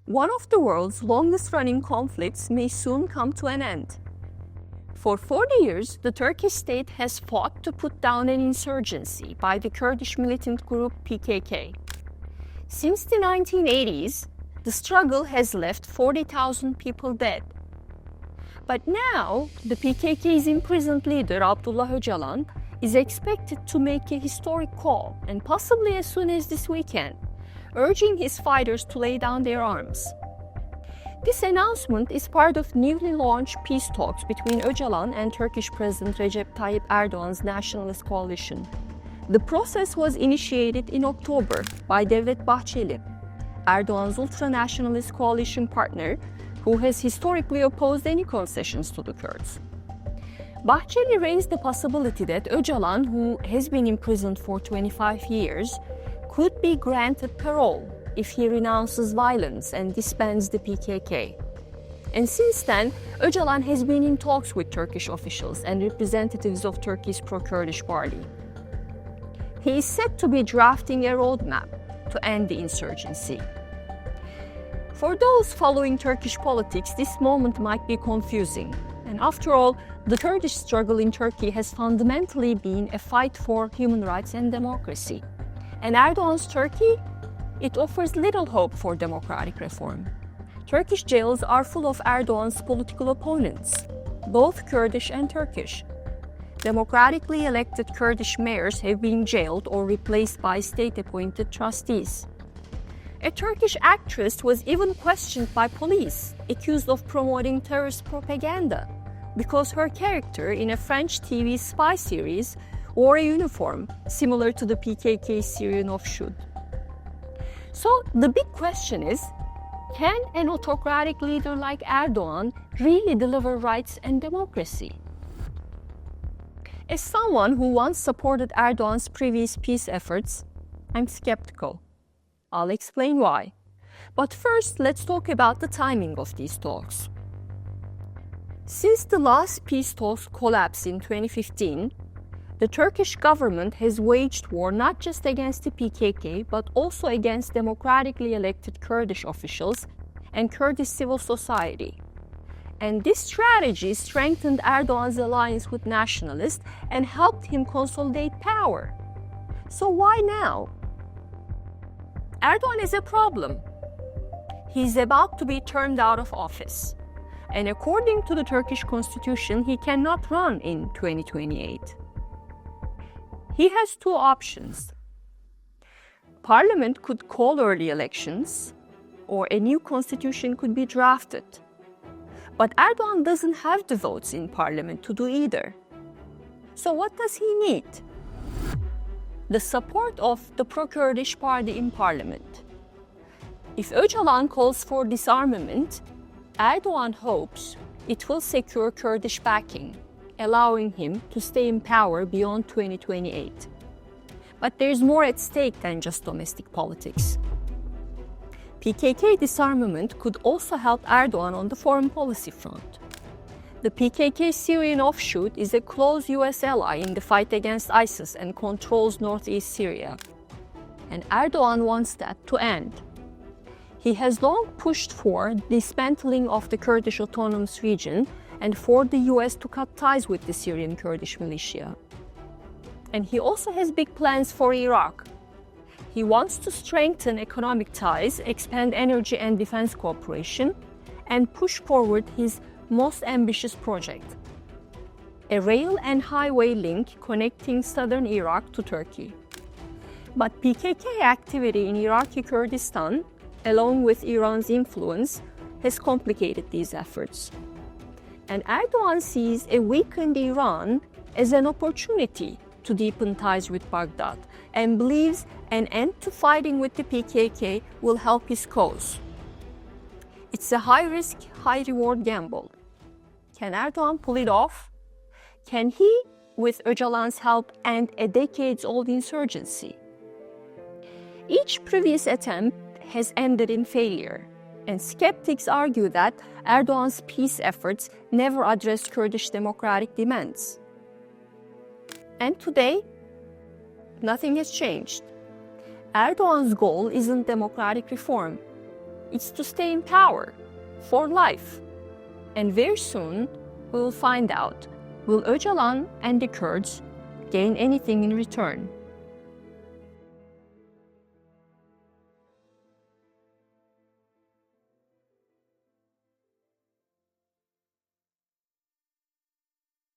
One of the world's longest-running conflicts may soon come to an end. For 40 years, the Turkish state has fought to put down an insurgency by the Kurdish militant group PKK. Since the 1980s, the struggle has left 40,000 people dead. But now, the PKK's imprisoned leader, Abdullah Ocalan, is expected to make a historic call, and possibly as soon as this weekend, urging his fighters to lay down their arms. This announcement is part of newly launched peace talks between Öcalan and Turkish President Recep Tayyip Erdogan's nationalist coalition. The process was initiated in October by Devlet Bahçeli, Erdogan's ultra-nationalist coalition partner, who has historically opposed any concessions to the Kurds. Bahçeli raised the possibility that Öcalan, who has been imprisoned for 25 years, could be granted parole if he renounces violence and disbands the PKK. And since then, Öcalan has been in talks with Turkish officials and representatives of Turkey's pro-Kurdish party. He is said to be drafting a roadmap to end the insurgency. For those following Turkish politics, this moment might be confusing. And after all, the Kurdish struggle in Turkey has fundamentally been a fight for human rights and democracy. And Erdogan's Turkey, it offers little hope for democratic reform. Turkish jails are full of Erdogan's political opponents, both Kurdish and Turkish. Democratically elected Kurdish mayors have been jailed or replaced by state-appointed trustees. A Turkish actress was even questioned by police, accused of promoting terrorist propaganda, because her character in a French TV spy series wore a uniform similar to the PKK Syrian offshoot. So the big question is, can an autocratic leader like Erdogan really deliver rights and democracy? As someone who once supported Erdogan's previous peace efforts, I'm skeptical. I'll explain why. But first, let's talk about the timing of these talks. Since the last peace talks collapsed in 2015, the Turkish government has waged war not just against the PKK, but also against democratically elected Kurdish officials and Kurdish civil society. And this strategy strengthened Erdogan's alliance with nationalists and helped him consolidate power. So why now? Erdogan is a problem. He's about to be turned out of office. And according to the Turkish constitution, he cannot run in 2028. He has two options. Parliament could call early elections, or a new constitution could be drafted. But Erdogan doesn't have the votes in parliament to do either. So what does he need? The support of the pro-Kurdish party in parliament. If Öcalan calls for disarmament, Erdogan hopes it will secure Kurdish backing, allowing him to stay in power beyond 2028. But there's more at stake than just domestic politics. PKK disarmament could also help Erdogan on the foreign policy front. The PKK Syrian offshoot is a close US ally in the fight against ISIS and controls northeast Syria. And Erdogan wants that to end. He has long pushed for dismantling of the Kurdish autonomous region and for the US to cut ties with the Syrian Kurdish militia. And he also has big plans for Iraq. He wants to strengthen economic ties, expand energy and defense cooperation, and push forward his most ambitious project, a rail and highway link connecting southern Iraq to Turkey. But PKK activity in Iraqi Kurdistan, along with Iran's influence, has complicated these efforts. And Erdogan sees a weakened Iran as an opportunity to deepen ties with Baghdad and believes an end to fighting with the PKK will help his cause. It's a high-risk, high-reward gamble. Can Erdogan pull it off? Can he, with Öcalan's help, end a decades-old insurgency? Each previous attempt has ended in failure, and skeptics argue that Erdogan's peace efforts never addressed Kurdish democratic demands. And today, nothing has changed. Erdogan's goal isn't democratic reform. It's to stay in power for life. And very soon, we will find out, will Öcalan and the Kurds gain anything in return?